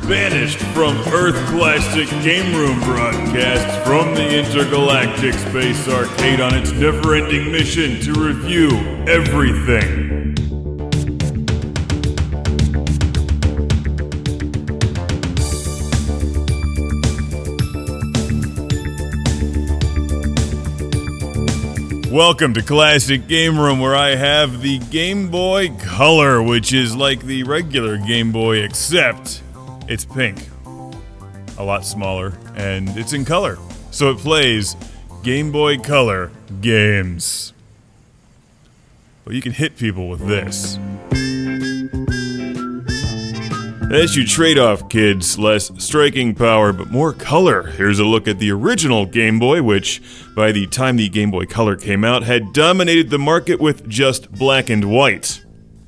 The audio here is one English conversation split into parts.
Banished from Earth Classic Game Room broadcasts from the intergalactic space arcade on its never-ending mission to review everything. Welcome to Classic Game Room, where I have the Game Boy Color, which is like the regular Game Boy, except it's pink. A lot smaller, and it's in color. So it plays Game Boy Color games. Well, you can hit people with this. As you trade off, kids, less striking power, but more color. Here's a look at the original Game Boy, which, by the time the Game Boy Color came out, had dominated the market with just black and white.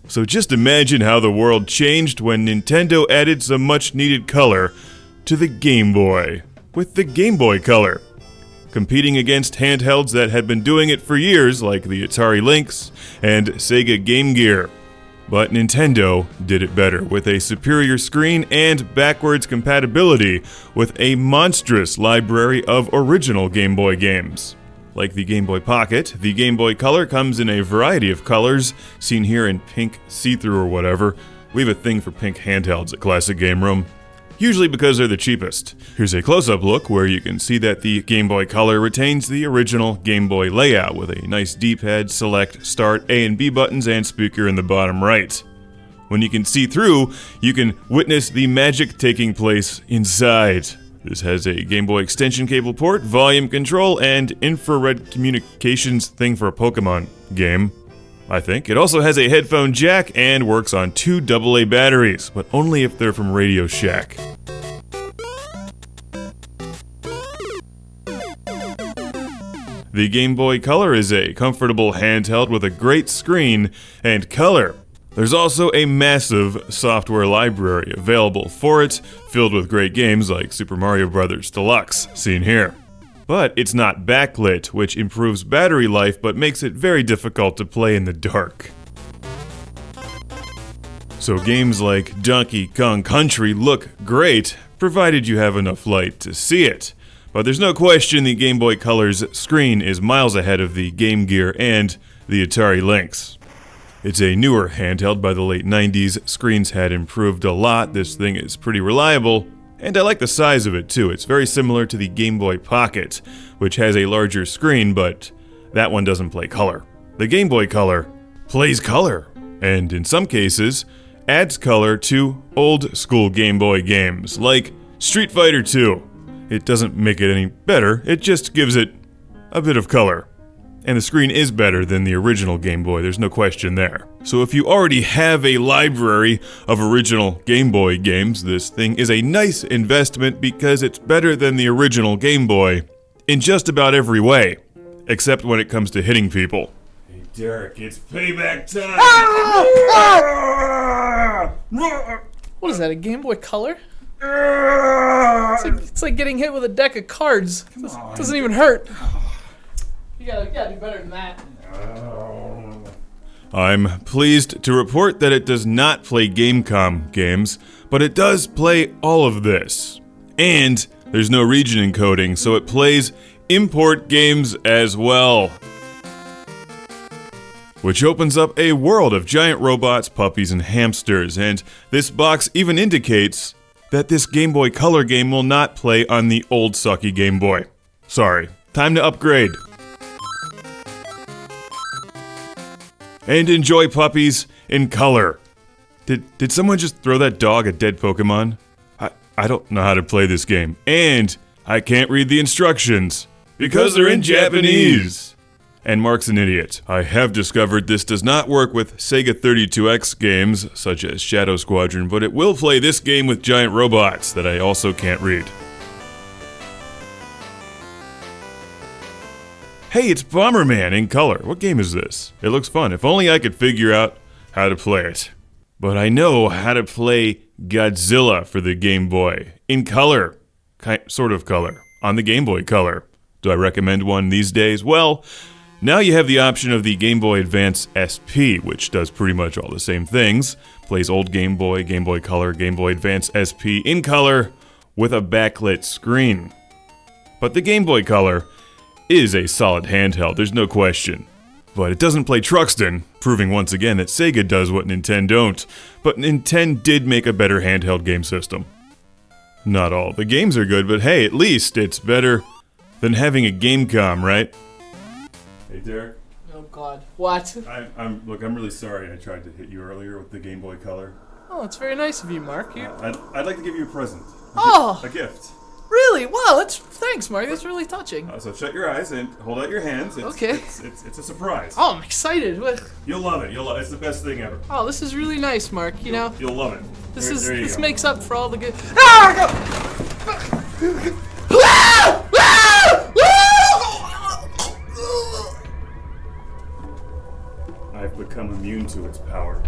So just imagine how the world changed when Nintendo added some much-needed color to the Game Boy, with the Game Boy Color. Competing against handhelds that had been doing it for years, like the Atari Lynx and Sega Game Gear. But Nintendo did it better, with a superior screen and backwards compatibility with a monstrous library of original Game Boy games. Like the Game Boy Pocket, the Game Boy Color comes in a variety of colors, seen here in pink see-through or whatever. We have a thing for pink handhelds at Classic Game Room, usually because they're the cheapest. Here's a close-up look where you can see that the Game Boy Color retains the original Game Boy layout with a nice D-pad, select, start, A and B buttons, and speaker in the bottom right. When you can see through, you can witness the magic taking place inside. This has a Game Boy extension cable port, volume control, and infrared communications thing for a Pokemon game, I think. It also has a headphone jack and works on 2 AA batteries, but only if they're from Radio Shack. The Game Boy Color is a comfortable handheld with a great screen and color. There's also a massive software library available for it, filled with great games like Super Mario Bros. Deluxe, seen here. But it's not backlit, which improves battery life but makes it very difficult to play in the dark. So games like Donkey Kong Country look great, provided you have enough light to see it. But there's no question the Game Boy Color's screen is miles ahead of the Game Gear and the Atari Lynx. It's a newer handheld by the late 90s, screens had improved a lot, this thing is pretty reliable. And I like the size of it too. It's very similar to the Game Boy Pocket, which has a larger screen, but that one doesn't play color. The Game Boy Color plays color, and in some cases, adds color to old school Game Boy games, like Street Fighter 2. It doesn't make it any better, it just gives it a bit of color. And the screen is better than the original Game Boy, there's no question there. So if you already have a library of original Game Boy games, this thing is a nice investment because it's better than the original Game Boy in just about every way, except when it comes to hitting people. Hey Derek, it's payback time! What is that, a Game Boy Color? It's like getting hit with a deck of cards. It doesn't even hurt. You gotta do better than that. I'm pleased to report that it does not play Gamecom games, but it does play all of this. And there's no region encoding, so it plays import games as well. Which opens up a world of giant robots, puppies, and hamsters, and this box even indicates that this Game Boy Color game will not play on the old sucky Game Boy. Sorry, time to upgrade. And enjoy puppies in color. Did someone just throw that dog a dead Pokemon? I don't know how to play this game. And I can't read the instructions because they're in Japanese. And Mark's an idiot. I have discovered this does not work with Sega 32X games, such as Shadow Squadron, but it will play this game with giant robots that I also can't read. Hey, it's Bomberman in color. What game is this? It looks fun. If only I could figure out how to play it. But I know how to play Godzilla for the Game Boy. In color. Sort of color. On the Game Boy Color. Do I recommend one these days? Well, Now you have the option of the Gameboy Advance Sp, which does pretty much all the same things. Plays old Game Boy, Game Boy Color, Gameboy Advance Sp in color with a backlit screen. But the Game Boy Color is a solid handheld, there's no question. But it doesn't play Truxton, proving once again that Sega does what Nintendo don't. But Nintendo did make a better handheld game system. Not all the games are good, but hey, at least it's better than having a Gamecom, right? Hey, Derek. Oh God, what? I'm really sorry I tried to hit you earlier with the Game Boy Color. Oh, it's very nice of you, Mark. I'd like to give you a present. A gift. Really? Wow, thanks, Mark. That's really touching. So shut your eyes and hold out your hands. Okay. It's a surprise. Oh, I'm excited. What? You'll love it. It's the best thing ever. Oh, this is really nice, Mark. You'll love it. This makes up for all the good. I've become immune to its power.